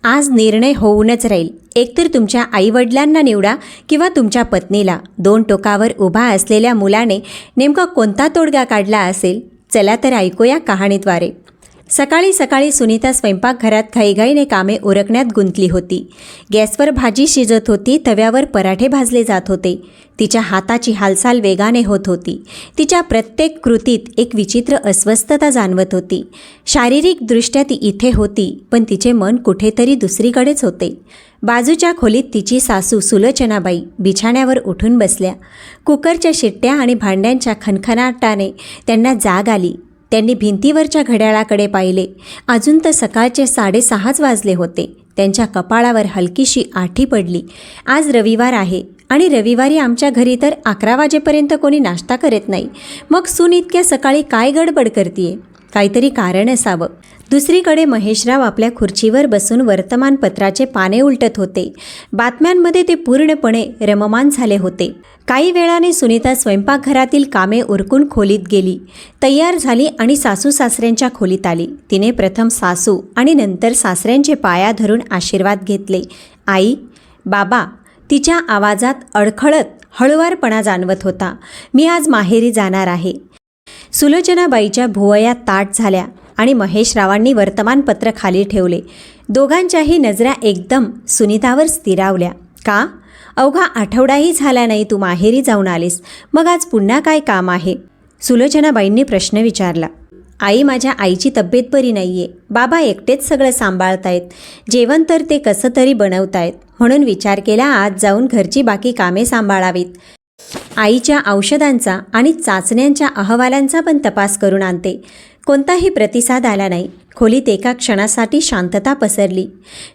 आज निर्णय होऊनच राहील. एकतर तुमच्या आईवडिलांना निवडा किंवा तुमच्या पत्नीला. दोन टोकावर उभा असलेल्या मुलाने नेमका कोणता तोडगा काढला असेल? चला तर ऐकूया कहाणीद्वारे. सकाळी सकाळी सुनीता स्वयंपाकघरात घाईघाईने कामे उरकण्यात गुंतली होती. गॅसवर भाजी शिजत होती, तव्यावर पराठे भाजले जात होते. तिच्या हाताची हालचाल वेगाने होत होती. तिच्या प्रत्येक कृतीत एक विचित्र अस्वस्थता जाणवत होती. शारीरिकदृष्ट्या ती इथे होती, पण तिचे मन कुठेतरी दुसरीकडेच होते. बाजूच्या खोलीत तिची सासू सुलोचनाबाई बिछाण्यावर उठून बसल्या. कुकरच्या शिट्ट्या आणि भांड्यांच्या खणखणाटाने त्यांना जाग आली. त्यांनी भिंतीवरच्या घड्याळाकडे पाहिले. अजून तर सकाळचे 6:30 वाजले होते. त्यांच्या कपाळावर हलकीशी आठी पडली. आज रविवार आहे आणि रविवारी आमच्या घरी तर 11 वाजेपर्यंत कोणी नाश्ता करत नाही. मग सून इतक्या सकाळी काय गडबड करतीये? काहीतरी कारण असावं. दुसरीकडे महेशराव आपल्या खुर्चीवर बसून वर्तमानपत्राचे पाने उलटत होते. बातम्यांमध्ये ते पूर्णपणे रममाण झाले होते. काही वेळाने सुनीता स्वयंपाकघरातील कामे उरकून खोलीत गेली, तयार झाली आणि सासू सासऱ्यांच्या खोलीत आली. तिने प्रथम सासू आणि नंतर सासऱ्यांचे पाया धरून आशीर्वाद घेतले. आई, बाबा. तिच्या आवाजात अडखळत हळुवारपणा जाणवत होता. मी आज माहेरी जाणार आहे. सुलोचनाबाईच्या भुवया ताट झाल्या आणि महेशरावांनी वर्तमानपत्र खाली ठेवले. दोघांच्याही नजरा एकदम सुनीतावर स्थिरावल्या. का? अवघा आठवडाही झाला नाही तू माहेरी जाऊन आलीस, मग आज पुन्हा काय काम आहे? सुलोचनाबाईंनी प्रश्न विचारला. आई, माझ्या आईची तब्येत बरी नाही आहे. बाबा एकटेच सगळं सांभाळतायत. जेवण तर ते कसं तरी बनवतायत, म्हणून विचार केला आज जाऊन घरची बाकी कामे सांभाळावीत. आईच्या औषधांचा आणि चाचण्यांच्या अहवालांचा पण तपास करून आणते. कोणताही प्रतिसाद आला नाही. खोलीत एका क्षणासाठी शांतता पसरली.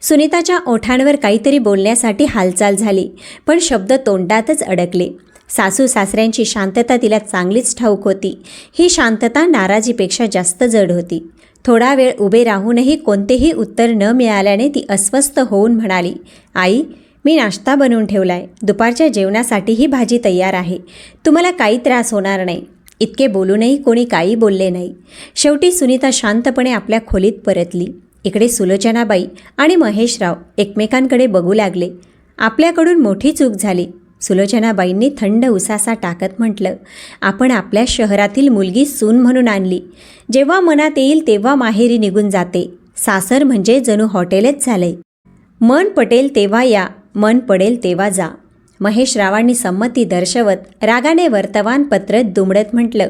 सुनीताच्या ओठांवर काहीतरी बोलण्यासाठी हालचाल झाली, पण शब्द तोंडातच अडकले. सासू सासऱ्यांची शांतता तिला चांगलीच ठाऊक होती. ही शांतता नाराजीपेक्षा जास्त जड होती. थोडा वेळ उभे राहूनही कोणतेही उत्तर न मिळाल्याने ती अस्वस्थ होऊन म्हणाली, आई, मी नाश्ता बनवून ठेवलाय. दुपारच्या जेवणासाठीही भाजी तयार आहे. तुम्हाला काही त्रास होणार नाही. इतके बोलूनही कोणी काही बोलले नाही. शेवटी सुनीता शांतपणे आपल्या खोलीत परतली. इकडे सुलोचनाबाई आणि महेशराव एकमेकांकडे बघू लागले. आपल्याकडून मोठी चूक झाली. सुलोचनाबाईंनी थंड उसासा टाकत म्हटलं, आपण आपल्या शहरातील मुलगी सून म्हणून आणली. जेव्हा मनात येईल तेव्हा माहेरी निघून जाते. सासर म्हणजे जणू हॉटेलच झालंय. मन पटेल तेव्हा या, मन पडेल तेव्हा जा. महेशरावांनी संमती दर्शवत रागाने वर्तमानपत्र दुमडत म्हटलं,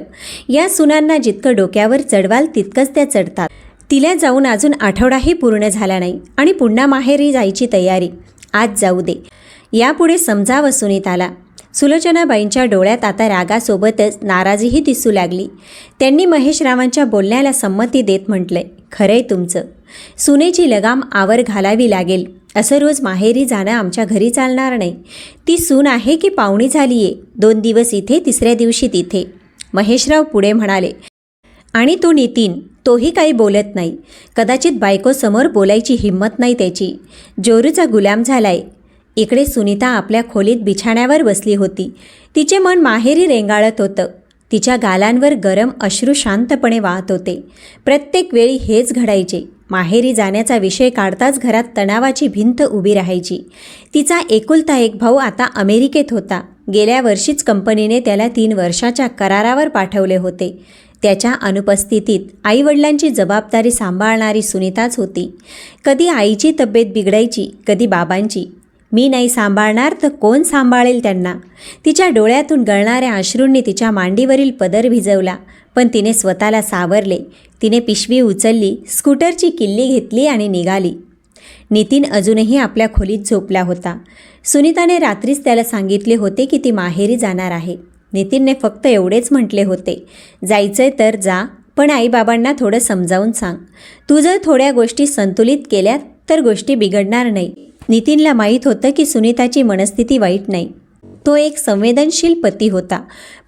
या सुनांना जितकं डोक्यावर चढवाल तितकंच त्या चढतात. तिला जाऊन अजून आठवडाही पूर्ण झाला नाही आणि पुन्हा माहेरी जायची तयारी. आज जाऊ दे. यापुढे समजावं सुनीताला. सुलोचनाबाईंच्या डोळ्यात आता रागासोबतच नाराजीही दिसू लागली. त्यांनी महेशरावांच्या बोलण्याला संमती देत म्हटलंय, खरंय तुमचं. सुनेची लगाम आवर घालावी लागेल. असं रोज माहेरी जाणं आमच्या घरी चालणार नाही. ती सून आहे की पाहुणी झालीये. 2 दिवस इथे, तिसऱ्या दिवशी तिथे. महेशराव पुढे म्हणाले, आणि तो नितीन, तोही काही बोलत नाही. कदाचित बायकोसमोर बोलायची हिंमत नाही त्याची. जोरूचा गुलाम झालाय. इकडे सुनीता आपल्या खोलीत बिछाण्यावर बसली होती. तिचे मन माहेरी रेंगाळत होतं. तिच्या गालांवर गरम अश्रू शांतपणे वाहत होते. प्रत्येक वेळी हेच घडायचे. माहेरी जाण्याचा विषय काढताच घरात तणावाची भिंत उभी राहायची. तिचा एकुलता एक भाऊ आता अमेरिकेत होता. गेल्या वर्षीच कंपनीने त्याला 3 वर्षाच्या करारावर पाठवले होते. त्याच्या अनुपस्थितीत आईवडिलांची जबाबदारी सांभाळणारी सुनीताच होती. कधी आईची तब्येत बिघडायची, कधी बाबांची. मी नाही सांभाळणार तर कोण सांभाळेल त्यांना? तिच्या डोळ्यातून गळणाऱ्या अश्रूंनी तिच्या मांडीवरील पदर भिजवला, पण तिने स्वतःला सावरले. तिने पिशवी उचलली, स्कूटरची किल्ली घेतली आणि निघाली. नितीन अजूनही आपल्या खोलीत झोपला होता. सुनीताने रात्रीच त्याला सांगितले होते की ती माहेरी जाणार आहे. नितीनने फक्त एवढेच म्हटले होते, जायचंय तर जा, पण आईबाबांना थोडं समजावून सांग. तू जर थोड्या गोष्टी संतुलित केल्यात तर गोष्टी बिघडणार नाही. नितीनला माहीत होतं की सुनीताची मनस्थिती वाईट नाही. तो एक संवेदनशील पती होता,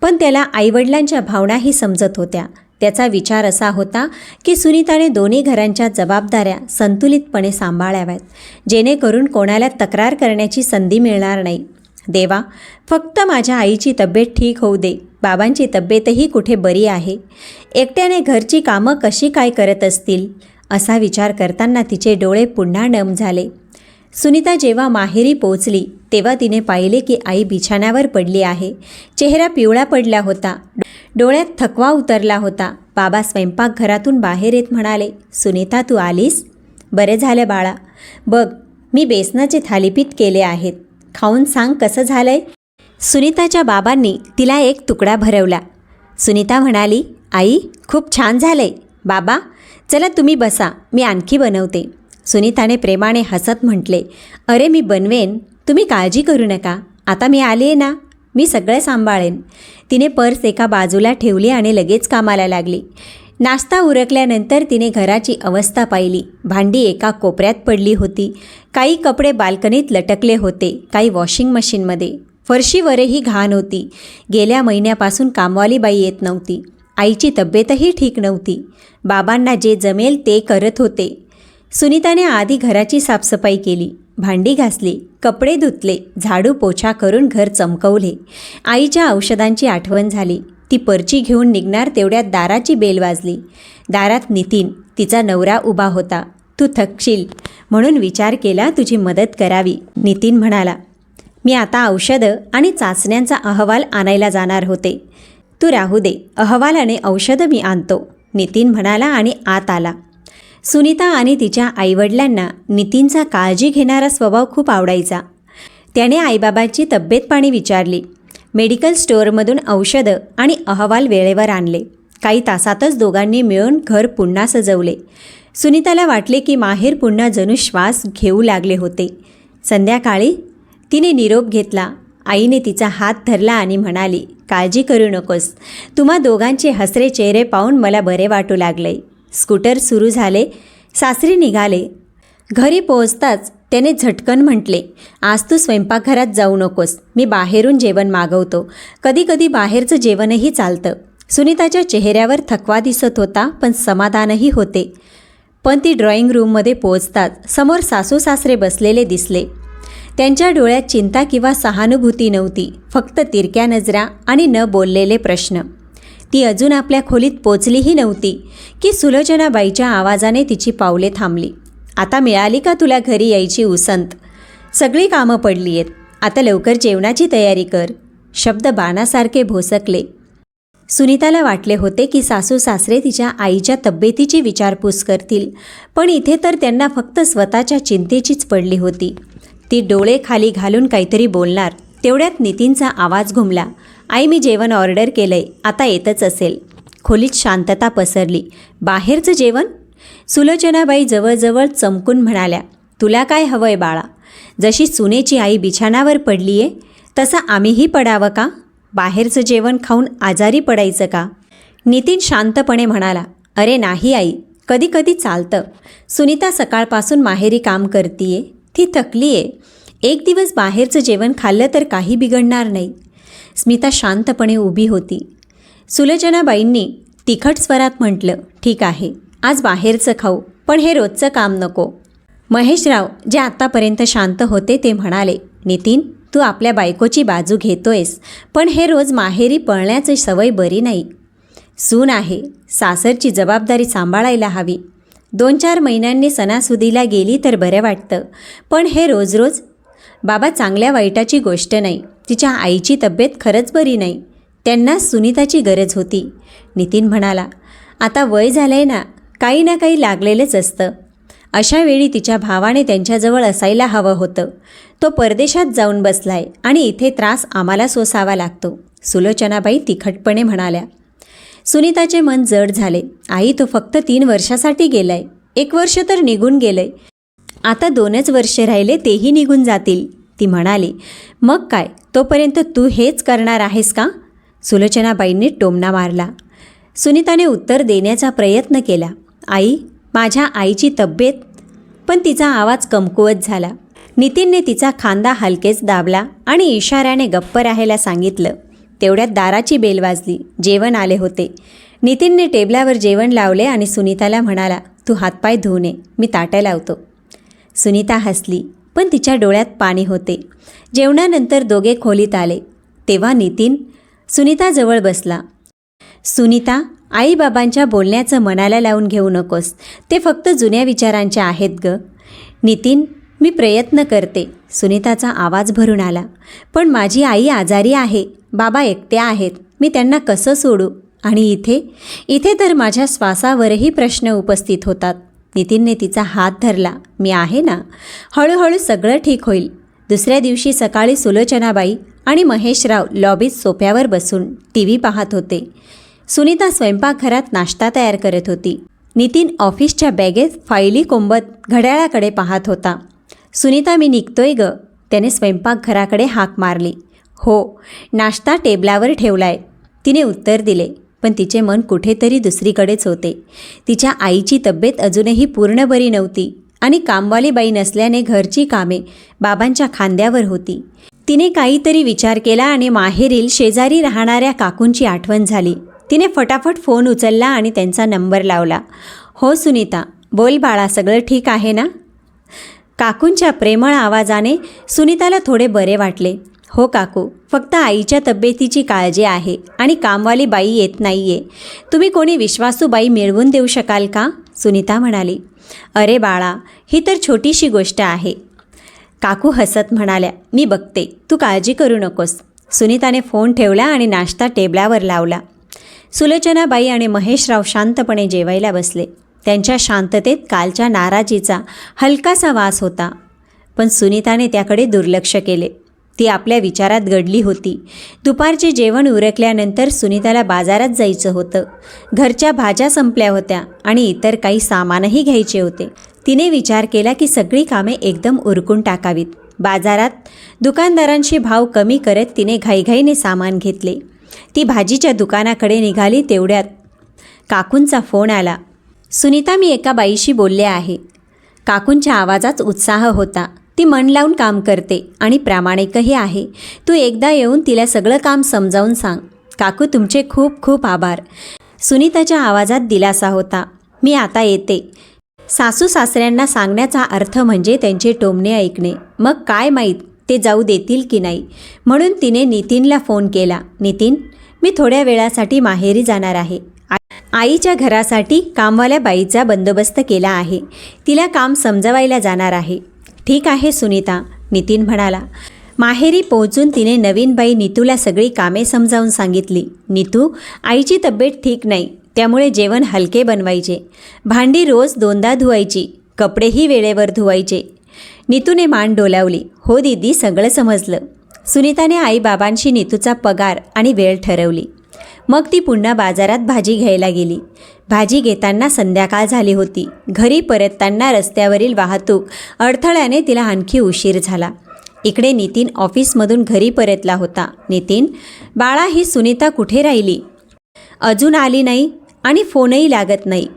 पण त्याला आईवडिलांच्या भावनाही समजत होत्या. त्याचा विचार असा होता की सुनीताने दोन्ही घरांच्या जबाबदाऱ्या संतुलितपणे सांभाळाव्यात, जेणेकरून कोणाला तक्रार करण्याची संधी मिळणार नाही. देवा, फक्त माझ्या आईची तब्येत ठीक होऊ दे. बाबांची तब्येतही कुठे बरी आहे. एकट्याने घरची कामं कशी काय करत असतील? असा विचार करताना तिचे डोळे पुन्हा नम झाले. सुनीता जेव्हा माहेरी पोचली तेव्हा तिने पाहिले की आई बिछाण्यावर पडली आहे. चेहरा पिवळा पडला होता, डोळ्यात थकवा उतरला होता. बाबा स्वयंपाकघरातून बाहेर येत म्हणाले, सुनीता तू आलीस? बरे झाले बाळा. बघ मी बेसनाचे थालीपीठ केले आहेत, खाऊन सांग कसं झालंय. सुनीताच्या बाबांनी तिला एक तुकडा भरवला. सुनीता म्हणाली, आई खूप छान झालंय. बाबा चला तुम्ही बसा, मी आणखी बनवते. सुनीताने प्रेमाने हसत म्हटले, अरे मी बनवेन, तुम्ही काळजी करू नका. आता मी आली आहे ना, मी सगळं सांभाळेन. तिने पर्स एका बाजूला ठेवली आणि लगेच कामाला लागली. नाश्ता उरकल्यानंतर तिने घराची अवस्था पाहिली. भांडी एका कोपऱ्यात पडली होती, काही कपडे बाल्कनीत लटकले होते, काही वॉशिंग मशीनमध्ये. फरशीवरही घाण होती. गेल्या महिन्यापासून कामवाली बाई येत नव्हती. आईची तब्येतही ठीक नव्हती. बाबांना जे जमेल ते करत होते. सुनीताने आधी घराची साफसफाई केली, भांडी घासली, कपडे धुतले, झाडू पोछा करून घर चमकवले. आईच्या औषधांची आठवण झाली. ती पर्ची घेऊन निघणार तेवढ्यात दाराची बेल वाजली. दारात नितीन, तिचा नवरा उभा होता. तू थकशील म्हणून विचार केला तुझी मदत करावी. नितीन म्हणाला, मी आता औषधं आणि चाचण्यांचा अहवाल आणायला जाणार होते. तू राहू दे, अहवाल आणि औषधं मी आणतो, नितीन म्हणाला आणि आत आला. सुनीता आणि तिच्या आईवडिलांना नितीनचा काळजी घेणारा स्वभाव खूप आवडायचा. त्याने आईबाबांची तब्येत पाणी विचारली. मेडिकल स्टोअरमधून औषधं आणि अहवाल वेळेवर आणले. काही तासातच दोघांनी मिळून घर पुन्हा सजवले. सुनीताला वाटले की माहेर पुन्हा जणू श्वास घेऊ लागले होते. संध्याकाळी तिने निरोप घेतला. आईने तिचा हात धरला आणि म्हणाली, काळजी करू नकोस, तुम्हा दोघांचे हसरे चेहरे पाहून मला बरे वाटू लागले. स्कूटर सुरू झाले. सासरी निघाले. घरी पोहोचताच त्याने झटकन म्हटले, आज तू स्वयंपाकघरात जाऊ नकोस, मी बाहेरून जेवण मागवतो. कधी कधी बाहेरचं जेवणही चालतं. सुनीताच्या चेहऱ्यावर थकवा दिसत होता, पण समाधानही होते. पण ती ड्रॉइंग रूममध्ये पोहोचताच समोर सासू सासरे बसलेले दिसले. त्यांच्या डोळ्यात चिंता किंवा सहानुभूती नव्हती, फक्त तिरक्या नजरा आणि न बोललेले प्रश्न. ती अजून आपल्या खोलीत पोचलीही नव्हती की सुलोचनाबाईच्या आवाजाने तिची पावले थांबली. आता मिळाली का तुला घरी यायची उसंत? सगळी कामं पडली आहेत, आता लवकर जेवणाची तयारी कर. शब्द बाणासारखे भोसकले. सुनीताला वाटले होते की सासू सासरे तिच्या आईच्या तब्येतीची विचारपूस करतील, पण इथे तर त्यांना फक्त स्वतःच्या चिंतेचीच पडली होती. ती डोळे खाली घालून काहीतरी बोलणार तेवढ्यात नितीनचा आवाज घुमला. आई मी जेवण ऑर्डर केलंय, आता येतच असेल. खोलीत शांतता पसरली. बाहेरचं जेवण? सुलोचनाबाई जवळजवळ चमकून म्हणाल्या, तुला काय हवंय बाळा? जशी सुनेची आई बिछाणावर पडली आहे तसं आम्हीही पडावं का? बाहेरचं जेवण खाऊन आजारी पडायचं का? नितीन शांतपणे म्हणाला, अरे नाही आई, कधी कधी चालतं. सुनीता सकाळपासून माहेरी काम करतीये, ती थकली आहे. एक दिवस बाहेरचं जेवण खाल्लं तर काही बिघडणार नाही. स्मिता शांतपणे उभी होती. सुलोचनाबाईंनी तिखट स्वरात म्हटलं, ठीक आहे, आज बाहेरचं खाऊ, पण हे रोजचं काम नको. महेशराव जे आत्तापर्यंत शांत होते ते म्हणाले, नितीन तू आपल्या बायकोची बाजू घेतोयस, पण हे रोज माहेरी पळण्याची सवय बरी नाही. सून आहे, सासरची जबाबदारी सांभाळायला हवी. 2-4 महिन्यांनी सणासुदीला गेली तर बरं वाटतं, पण हे रोज रोज. बाबा चांगल्या वाईटाची गोष्ट नाही, तिच्या आईची तब्येत खरंच बरी नाही, त्यांना सुनीताची गरज होती. नितीन म्हणाला, आता वय झालंय ना, काही ना काही लागलेलंच असतं. अशा वेळी तिच्या भावाने त्यांच्याजवळ असायला हवं होतं. तो परदेशात जाऊन बसलाय आणि इथे त्रास आम्हाला सोसावा लागतो. सुलोचनाबाई तिखटपणे म्हणाल्या. सुनीताचे मन जड झाले. आई तो फक्त 3 वर्षासाठी गेलाय, 1 वर्ष तर निघून गेलंय, आता 2च वर्ष राहिले तेही निघून जातील. ती म्हणाली, मग काय, तोपर्यंत तू हेच करणार आहेस का? सुलोचनाबाईंनी टोमणा मारला. सुनीताने उत्तर देण्याचा प्रयत्न केला, आई माझ्या आईची तब्येत. पण तिचा आवाज कमकुवत झाला. नितीनने तिचा खांदा हलकेच दाबला आणि इशाऱ्याने गप्प राहायला सांगितलं. तेवढ्यात दाराची बेल वाजली. जेवण आले होते. नितीनने टेबलावर जेवण लावले आणि सुनीताला म्हणाला, तू हातपाय धुवून ये, मी ताटं लावतो. सुनीता हसली, पण तिच्या डोळ्यात पाणी होते. जेवणानंतर दोघे खोलीत आले. तेव्हा नितीन सुनीताजवळ बसला. सुनीता आईबाबांच्या बोलण्याचं मनाला लावून घेऊ नकोस, ते फक्त जुन्या विचारांचे आहेत ग. नितीन, मी प्रयत्न करते. सुनीताचा आवाज भरून आला. पण माझी आई आजारी आहे, बाबा एकटे आहेत, मी त्यांना कसं सोडू? आणि इथे तर माझ्या श्वासावरही प्रश्न उपस्थित होतात. नितीनने तिचा हात धरला. मी आहे ना, हळूहळू सगळं ठीक होईल. दुसऱ्या दिवशी सकाळी सुलोचनाबाई आणि महेशराव लॉबीत सोफ्यावर बसून TV पाहत होते. सुनीता स्वयंपाकघरात नाश्ता तयार करत होती. नितीन ऑफिसच्या बॅगेत फायली कोंबत घड्याळाकडे पाहत होता. सुनीता, मी निघतोय ग, त्याने स्वयंपाकघराकडे हाक मारली. हो, नाश्ता टेबलावर ठेवलाय, तिने उत्तर दिले. पण तिचे मन कुठेतरी दुसरीकडेच होते. तिच्या आईची तब्येत अजूनही पूर्ण बरी नव्हती आणि कामवाली बाई नसल्याने घरची कामे बाबांच्या खांद्यावर होती. तिने काहीतरी विचार केला आणि माहेरील शेजारी राहणाऱ्या काकूंची आठवण झाली. तिने फटाफट फोन उचलला आणि त्यांचा नंबर लावला. हो सुनीता, बोल बाळा, सगळं ठीक आहे ना? काकूंच्या प्रेमळ आवाजाने सुनीताला थोडे बरे वाटले. हो काकू, फक्त आईच्या तब्येतीची काळजी आहे आणि कामवाली बाई येत नाही आहे. तुम्ही कोणी विश्वासू बाई मिळवून देऊ शकाल का? सुनीता म्हणाली. अरे बाळा, ही तर छोटीशी गोष्ट आहे. काकू हसत म्हणाल्या. मी बघते, तू काळजी करू नकोस. सुनीताने फोन ठेवला आणि नाश्ता टेबलावर लावला. सुलोचनाबाई आणि महेशराव शांतपणे जेवायला बसले. त्यांच्या शांततेत कालच्या नाराजीचा हलकासा वास होता. पण सुनीताने त्याकडे दुर्लक्ष केले. ती आपल्या विचारात गडली होती. दुपारचे जेवण उरकल्यानंतर सुनीताला बाजारात जायचं होतं. घरच्या भाज्या संपल्या होत्या आणि इतर काही सामानही घ्यायचे होते. तिने विचार केला की सगळी कामे एकदम उरकून टाकावीत. बाजारात दुकानदारांशी भाव कमी करत तिने घाईघाईने सामान घेतले. ती भाजीच्या दुकानाकडे निघाली तेवढ्यात काकूंचा फोन आला. सुनीता, मी एका बाईशी बोलले आहे. काकूंच्या आवाजात उत्साह होता. ती मन लावून काम करते आणि प्रामाणिकही आहे. तू एकदा येऊन तिला सगळं काम समजावून सांग. काकू, तुमचे खूप खूप आभार. सुनीताच्या आवाजात दिलासा होता. मी आता येते. सासू सासऱ्यांना सांगण्याचा अर्थ म्हणजे त्यांचे टोमणे ऐकणे. मग काय माहीत ते जाऊ देतील की नाही. म्हणून तिने नितीनला फोन केला. नितीन, मी थोड्या वेळासाठी माहेरी जाणार आहे. आईच्या घरासाठी कामवाल्या बाईचा बंदोबस्त केला आहे. तिला काम समजवायला जाणार आहे. ठीक आहे सुनीता, नितीन म्हणाला. माहेरी पोहोचून तिने नवीन बाई नीतूला सगळी कामे समजावून सांगितली. नीतू, आईची तब्येत ठीक नाही, त्यामुळे जेवण हलके बनवायचे. भांडी रोज 2दा धुवायची, कपडेही वेळेवर धुवायचे. नीतूने मान डोलावली. हो दीदी, सगळं समजलं. सुनीताने आईबाबांशी नीतूचा पगार आणि वेळ ठरवली. मग ती पुन्हा बाजारात भाजी घ्यायला गेली. भाजी घेताना संध्याकाळ झाली होती. घरी परतताना रस्त्यावरील वाहतूक अडथळ्याने तिला आणखी उशीर झाला. इकडे नितीन ऑफिसमधून घरी परतला होता. नितीन, बाळा, ही सुनीता कुठे राहिली? अजून आली नाही आणि फोनही लागत नाही,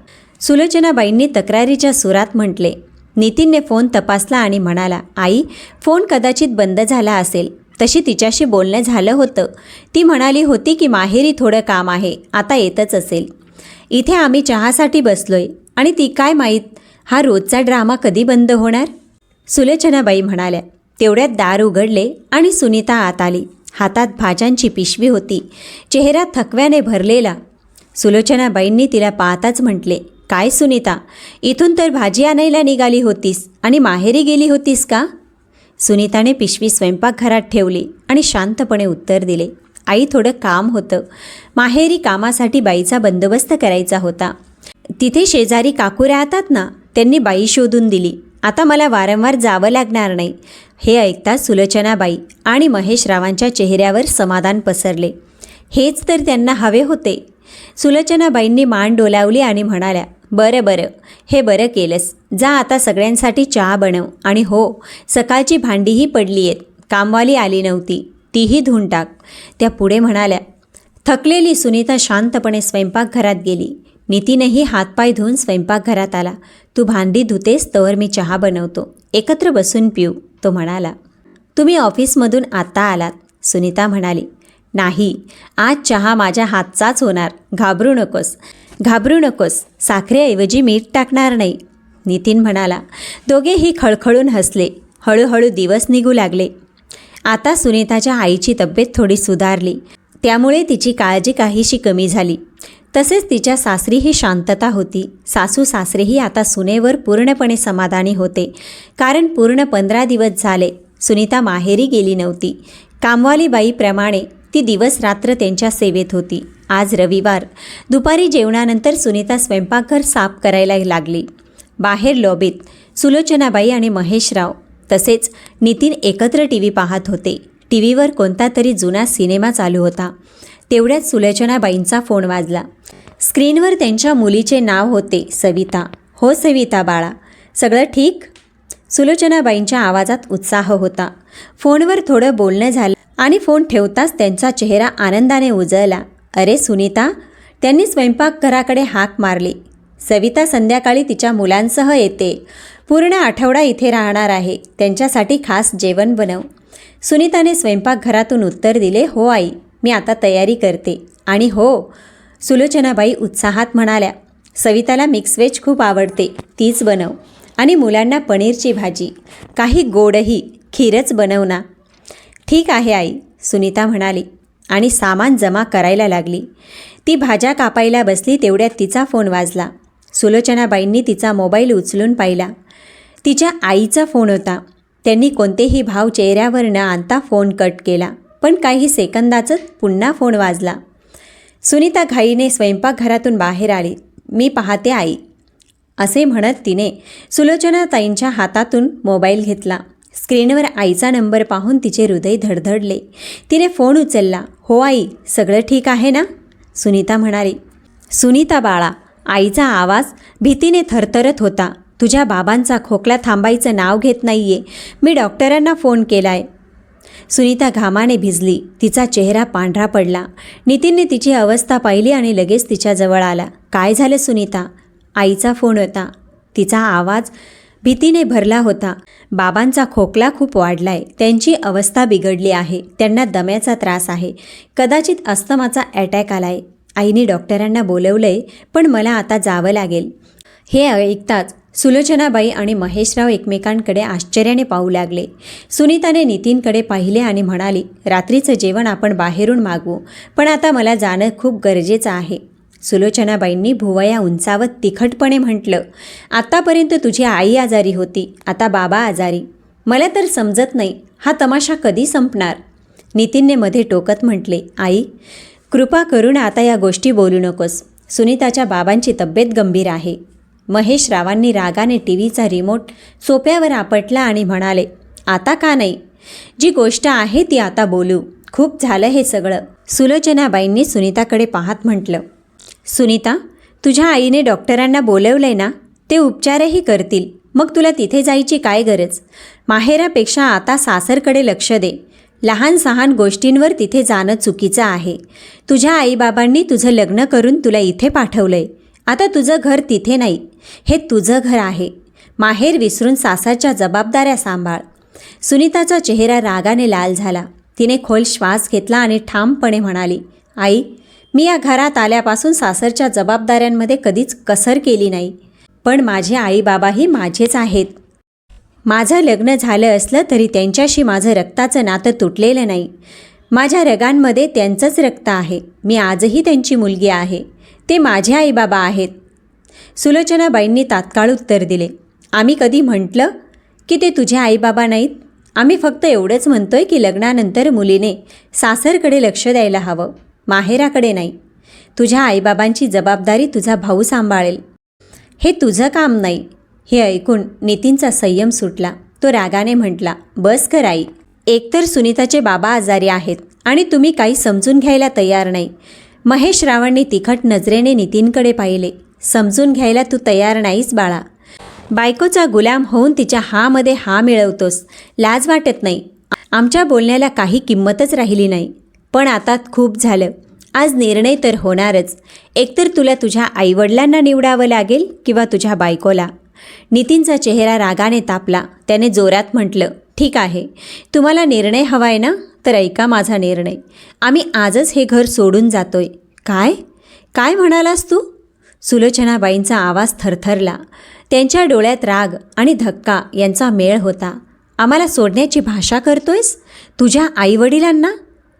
सुलोचनाबाईंनी तक्रारीच्या सुरात म्हटले. नितीनने फोन तपासला आणि म्हणाला. आई, फोन कदाचित बंद झाला असेल. तशी तिच्याशी बोलणं झालं होतं. ती म्हणाली होती की माहेरी थोडं काम आहे, आता येतच असेल. इथे आम्ही चहासाठी बसलोय आणि ती काय माहीत हा रोजचा ड्रामा कधी बंद होणार, सुलोचनाबाई म्हणाल्या. तेवढ्यात दार उघडले आणि सुनीता आत आली. हातात भाज्यांची पिशवी होती, चेहरा थकव्याने भरलेला. सुलोचनाबाईंनी तिला पाहताच म्हटले. काय सुनीता, इथून तर भाजी आणायला निघाली होतीस आणि माहेरी गेली होतीस का? सुनीताने पिशवी स्वयंपाकघरात ठेवली आणि शांतपणे उत्तर दिले. आई, थोडं काम होतं. माहेरी कामासाठी बाईचा बंदोबस्त करायचा होता. तिथे शेजारी काकू राहतात ना, त्यांनी बाई शोधून दिली. आता मला वारंवार जावं लागणार नाही. हे ऐकताच सुलोचनाबाई आणि महेशरावांच्या चेहऱ्यावर समाधान पसरले. हेच तर त्यांना हवे होते. सुलोचनाबाईंनी मान डोलावली आणि म्हणाल्या. बरं, हे बरं केलंस. जा आता सगळ्यांसाठी चहा बनव आणि हो, सकाळची भांडीही पडली आहेत. कामवाली आली नव्हती, तीही धुवून टाक. त्या पुढे म्हणाल्या. थकलेली सुनीता शांतपणे स्वयंपाकघरात गेली. नितीनही हातपाय धुवून स्वयंपाकघरात आला. तू भांडी धुतेस तोवर मी चहा बनवतो, एकत्र बसून पिऊ, तो म्हणाला. तुम्ही ऑफिसमधून आता आलात, सुनीता म्हणाली. नाही, आज चहा माझ्या हातचाच होणार. घाबरू नकोस, साखरेऐवजी मीठ टाकणार नाही, नितीन म्हणाला. दोघेही खळखळून हसले. हळूहळू दिवस निघू लागले. आता सुनीताच्या आईची तब्येत थोडी सुधारली, त्यामुळे तिची काळजी काहीशी कमी झाली. तसेच तिच्या सासरीही शांतता होती. सासू सासरेही आता सुनेवर पूर्णपणे समाधानी होते, कारण पूर्ण 15 दिवस झाले सुनीता माहेरी गेली नव्हती. कामवाली बाईप्रमाणे ती दिवस रात्र त्यांच्या सेवेत होती. आज रविवार दुपारी जेवणानंतर सुनीता स्वयंपाकघर साफ करायला लागली. बाहेर लॉबीत सुलोचनाबाई आणि महेशराव तसेच नितीन एकत्र टी व्ही पाहत होते. टी व्हीवर कोणता तरी जुना सिनेमा चालू होता. तेवढ्यात सुलोचनाबाईंचा फोन वाजला. स्क्रीनवर त्यांच्या मुलीचे नाव होते, सविता. हो सविता बाळा, सगळं ठीक? सुलोचनाबाईंच्या आवाजात उत्साह होता. फोनवर थोडं बोलणं झालं आणि फोन ठेवताच त्यांचा चेहरा आनंदाने उजळला. अरे सुनीता, त्यांनी स्वयंपाकघराकडे हाक मारली. सविता संध्याकाळी तिच्या मुलांसह येते. पूर्ण आठवडा इथे राहणार आहे. त्यांच्यासाठी खास जेवण बनव. सुनीताने स्वयंपाकघरातून उत्तर दिले. हो आई, मी आता तयारी करते. आणि हो, सुलोचनाबाई उत्साहात म्हणाल्या, सविताला मिक्स व्हेज खूप आवडते, तीच बनव. आणि मुलांना पनीरची भाजी, काही गोडही, खीरच बनव ना. ठीक आहे आई, सुनीता म्हणाली आणि सामान जमा करायला लागली. ती भाज्या कापायला बसली तेवढ्यात तिचा फोन वाजला. सुलोचनाबाईंनी तिचा मोबाईल उचलून पाहिला. तिच्या आईचा फोन होता. त्यांनी कोणतेही भाव चेहऱ्यावर न आणता फोन कट केला. पण काही सेकंदातच पुन्हा फोन वाजला. सुनीता घाईने स्वयंपाकघरातून बाहेर आली. मी पाहते आई, असे म्हणत तिने सुलोचनाताईंच्या हातातून मोबाईल घेतला. स्क्रीनवर आईचा नंबर पाहून तिचे हृदय धडधडले. तिने फोन उचलला. हो आई, सगळं ठीक आहे ना? सुनीता म्हणाली. सुनीता बाळा, आईचा आवाज भीतीने थरथरत होता. तुझ्या बाबांचा खोकला थांबायचं नाव घेत नाहीये. मी डॉक्टरांना फोन केलाय. सुनीता घामाने भिजली. तिचा चेहरा पांढरा पडला. नितीनने तिची अवस्था पाहिली आणि लगेच तिच्याजवळ आला. काय झालं सुनीता? आईचा फोन होता. तिचा आवाज भीतीने भरला होता. बाबांचा खोकला खूप वाढलाय. त्यांची अवस्था बिघडली आहे. त्यांना दम्याचा त्रास आहे. कदाचित अस्थमाचा अटॅक आलाय. आईने डॉक्टरांना बोलवलंय, पण मला आता जावं लागेल. हे ऐकताच सुलोचनाबाई आणि महेशराव एकमेकांकडे आश्चर्याने पाहू लागले. सुनीताने नितीनकडे पाहिले आणि म्हणाली, रात्रीचं जेवण आपण बाहेरून मागवू, पण आता मला जाणं खूप गरजेचं आहे. सुलोचनाबाईंनी भुवया उंचावत तिखटपणे म्हटलं, आत्तापर्यंत तुझी आई आजारी होती, आता बाबा आजारी. मला तर समजत नाही, हा तमाशा कधी संपणार? नितीनने मध्ये टोकत म्हटले, आई, कृपा करून आता या गोष्टी बोलू नकोस. सुनीताच्या बाबांची तब्येत गंभीर आहे. महेशरावांनी रागाने टी व्हीचा रिमोट सोप्यावर आपटला आणि म्हणाले, आता का नाही? जी गोष्ट आहे ती आता बोलू. खूप झालं हे सगळं. सुलोचनाबाईंनी सुनीताकडे पाहत म्हटलं, सुनीता, तुझ्या आईने डॉक्टरांना बोलवलंय ना? ते उपचारही करतील. मग तुला तिथे जायची काय गरज? माहेरापेक्षा आता सासरकडे लक्ष दे. लहान सहान गोष्टींवर तिथे जाणं चुकीचं आहे. तुझ्या आईबाबांनी तुझं लग्न करून तुला इथे पाठवलंय. आता तुझं घर तिथे नाही, हे तुझं घर आहे. माहेर विसरून सासरच्या जबाबदाऱ्या सांभाळ. सुनीताचा चेहरा रागाने लाल झाला. तिने खोल श्वास घेतला आणि ठामपणे म्हणाली, आई, मी या घरात आल्यापासून सासरच्या जबाबदाऱ्यांमध्ये कधीच कसर केली नाही. पण माझे आईबाबाही माझेच आहेत. माझं लग्न झालं असलं तरी त्यांच्याशी माझं रक्ताचं नातं तुटलेलं नाही. माझ्या रगांमध्ये त्यांचंच रक्त आहे. मी आजही त्यांची मुलगी आहे. ते माझे आईबाबा आहेत. सुलोचनाबाईंनी तात्काळ उत्तर दिले, आम्ही कधी म्हटलं की ते तुझे आईबाबा नाहीत? आम्ही फक्त एवढंच म्हणतोय की लग्नानंतर मुलीने सासरकडे लक्ष द्यायला हवं, माहेराकडे नाही. तुझ्या आईबाबांची जबाबदारी तुझा भाऊ सांभाळेल. हे तुझं काम नाही. हे ऐकून नितीनचा संयम सुटला. तो रागाने म्हटला, बस कर आई. एकतर सुनीताचे बाबा आजारी आहेत आणि तुम्ही काही समजून घ्यायला तयार नाही. महेशरावांनी तिखट नजरेने नितीनकडे पाहिले. समजून घ्यायला तू तयार नाहीस बाळा. बायकोचा गुलाम होऊन तिच्या हामध्ये हा मिळवतोस. लाज वाटत नाही? आमच्या बोलण्याला काही किंमतच राहिली नाही. पण आता खूप झालं. आज निर्णय तर होणारच. एकतर तुला तुझ्या आईवडिलांना निवडावं लागेल किंवा तुझ्या बायकोला. नितीनचा चेहरा रागाने तापला. त्याने जोरात म्हटलं, ठीक आहे, तुम्हाला निर्णय हवा आहे ना? तर ऐका माझा निर्णय. आम्ही आजच हे घर सोडून जातोय. काय काय म्हणालास तू? सुलोचनाबाईंचा आवाज थरथरला. त्यांच्या डोळ्यात राग आणि धक्का यांचा मेळ होता. आम्हाला सोडण्याची भाषा करतोयस? तुझ्या आईवडिलांना,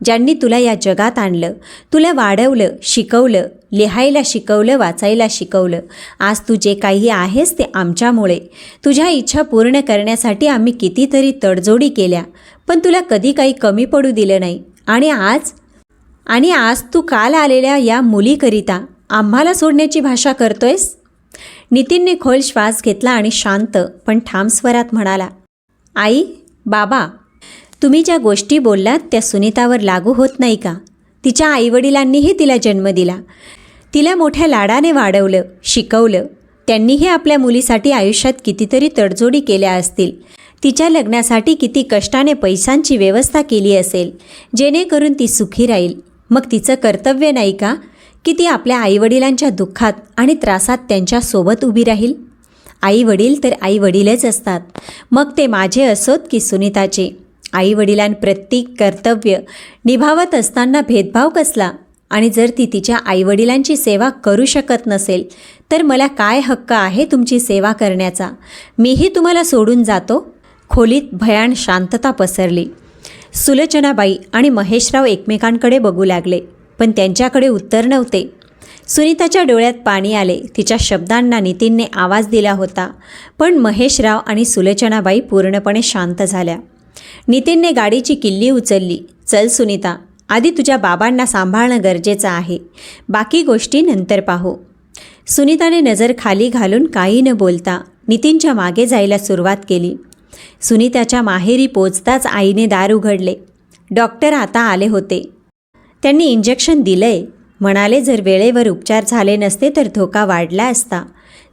ज्यांनी तुला या जगात आणलं, तुला वाढवलं, शिकवलं, लिहायला शिकवलं, वाचायला शिकवलं. आज तू जे काही आहेस ते आमच्यामुळे. तुझ्या इच्छा पूर्ण करण्यासाठी आम्ही कितीतरी तडजोडी केल्या, पण तुला कधी काही कमी पडू दिलं नाही. आणि आज तू काल आलेल्या या मुलीकरिता आम्हाला सोडण्याची भाषा करतोयस. नितीनने खोल श्वास घेतला आणि शांत पण ठाम स्वरात म्हणाला, आई, बाबा, तुम्ही ज्या गोष्टी बोललात त्या सुनीतावर लागू होत नाही का? तिच्या आईवडिलांनीही तिला जन्म दिला, तिला मोठ्या लाडाने वाढवलं, शिकवलं. त्यांनीही आपल्या मुलीसाठी आयुष्यात कितीतरी तडजोडी केल्या असतील. तिच्या लग्नासाठी किती कष्टाने पैशांची व्यवस्था केली असेल, जेणेकरून ती सुखी राहील. मग तिचं कर्तव्य नाही का की ती आपल्या आईवडिलांच्या दुःखात आणि त्रासात त्यांच्यासोबत उभी राहील? आईवडील तर आईवडीलच असतात, मग ते माझे असोत की सुनीताचे. आईवडिलांप्रती कर्तव्य निभावत असताना भेदभाव कसला? आणि जर ती तिच्या आईवडिलांची सेवा करू शकत नसेल तर मला काय हक्क आहे तुमची सेवा करण्याचा? मीही तुम्हाला सोडून जातो. खोलीत भयान शांतता पसरली. सुलोचनाबाई आणि महेशराव एकमेकांकडे बघू लागले, पण त्यांच्याकडे उत्तर नव्हते. सुनीताच्या डोळ्यात पाणी आले. तिच्या शब्दांना नितीनने आवाज दिला होता, पण महेशराव आणि सुलोचनाबाई पूर्णपणे शांत झाल्या. नितीनने गाडीची किल्ली उचलली. चल सुनीता, आधी तुझ्या बाबांना सांभाळणं गरजेचं आहे, बाकी गोष्टी नंतर पाहू. सुनीताने नजर खाली घालून काही न बोलता नितीनच्या मागे जायला सुरुवात केली. सुनीताच्या माहेरी पोचताच आईने दार उघडले. डॉक्टर आता आले होते. त्यांनी इंजेक्शन दिलंय, म्हणाले जर वेळेवर उपचार झाले नसते तर धोका वाढला असता.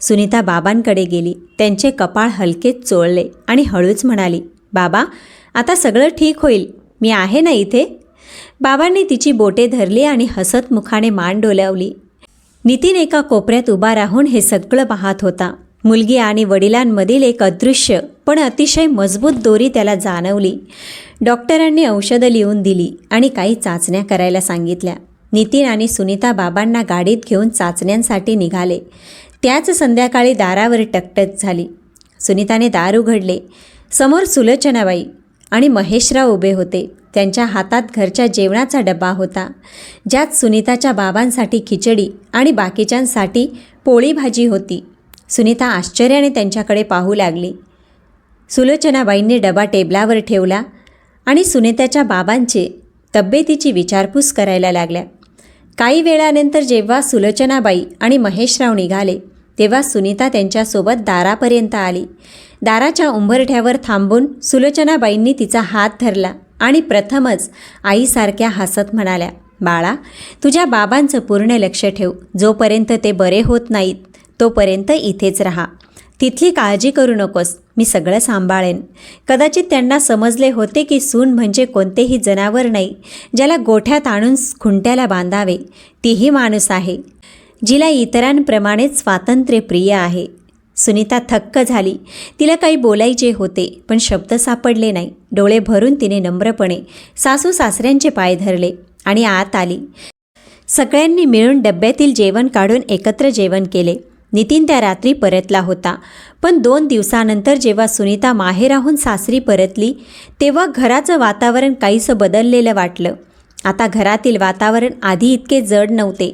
सुनीता बाबांकडे गेली. त्यांचे कपाळ हलकेच चोळले आणि हळूच म्हणाली, बाबा, आता सगळं ठीक होईल, मी आहे ना इथे. बाबांनी तिची बोटे धरली आणि हसत मुखाने मान डोलावली. नितीन एका कोपऱ्यात उभा राहून हे सगळं पाहत होता. मुलगी आणि वडिलांमधील एक अदृश्य पण अतिशय मजबूत दोरी त्याला जाणवली. डॉक्टरांनी औषधं लिहून दिली आणि काही चाचण्या करायला सांगितल्या. नितीन आणि सुनीता बाबांना गाडीत घेऊन चाचण्यांसाठी निघाले. त्याच संध्याकाळी दारावर टकटक झाली. सुनीताने दार उघडले. समोर सुलोचनाबाई आणि महेशराव उभे होते. त्यांच्या हातात घरच्या जेवणाचा डबा होता, ज्यात सुनीताच्या बाबांसाठी खिचडी आणि बाकीच्यांसाठी पोळी भाजी होती. सुनीता आश्चर्याने त्यांच्याकडे पाहू लागली. सुलोचनाबाईंनी डबा टेबलावर ठेवला आणि सुनीताच्या बाबांची तब्येतीची विचारपूस करायला लागल्या. काही वेळानंतर जेव्हा सुलोचनाबाई आणि महेशराव निघाले तेव्हा सुनीता त्यांच्यासोबत दारापर्यंत आली. दाराच्या उंबरठ्यावर थांबून सुलोचनाबाईंनी तिचा हात धरला आणि प्रथमच आईसारख्या हसत म्हणाल्या, बाळा, तुझ्या बाबांचं पूर्ण लक्ष ठेव. जोपर्यंत ते बरे होत नाहीत तोपर्यंत इथेच राहा. तिथली काळजी करू नकोस, मी सगळं सांभाळेन. कदाचित त्यांना समजले होते की सून म्हणजे कोणतेही जनावर नाही, ज्याला गोठ्यात आणून खुंट्याला बांधावे. तीही माणूस आहे, जिला इतरांप्रमाणेच स्वातंत्र्य प्रिय आहे. सुनीता थक्क झाली. तिला काही बोलायचे होते, पण शब्द सापडले नाही. डोळे भरून तिने नम्रपणे सासू सासऱ्यांचे पाय धरले आणि आत आली. सगळ्यांनी मिळून डब्यातील जेवण काढून एकत्र जेवण केले. नितीन त्या रात्री परतला होता, पण 2 दिवसानंतर जेव्हा सुनीता माहेराहून सासरी परतली तेव्हा घराचं वातावरण काहीसं बदललेलं वाटलं. आता घरातील वातावरण आधी इतके जड नव्हते.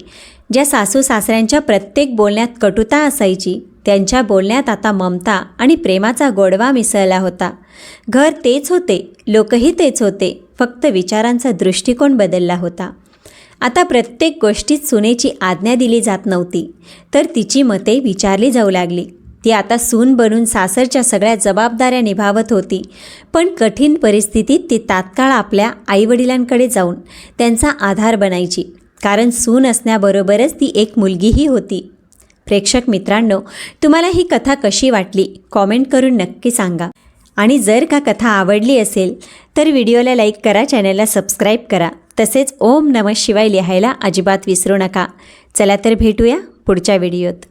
ज्या सासू सासऱ्यांच्या प्रत्येक बोलण्यात कटुता असायची, त्यांच्या बोलण्यात आता ममता आणि प्रेमाचा गोडवा मिसळला होता. घर तेच होते, लोकही तेच होते, फक्त विचारांचा दृष्टिकोन बदलला होता. आता प्रत्येक गोष्टीत सुनेची आज्ञा दिली जात नव्हती, तर तिची मते विचारली जाऊ लागली. ती आता सून बनून सासरच्या सगळ्या जबाबदाऱ्या निभावत होती, पण कठीण परिस्थितीत ती तात्काळ आपल्या आईवडिलांकडे जाऊन त्यांचा आधार बनायची, कारण सून असण्याबरोबरच ती एक मुलगीही होती. प्रेक्षक मित्रांनो, तुम्हाला ही कथा कशी वाटली कॉमेंट करून नक्की सांगा. आणि जर का कथा आवडली असेल तर व्हिडिओला लाईक करा, चॅनलला सबस्क्राईब करा. तसेच ओम नमः शिवाय लिहायला अजिबात विसरू नका. चला तर भेटूया पुढच्या व्हिडिओत.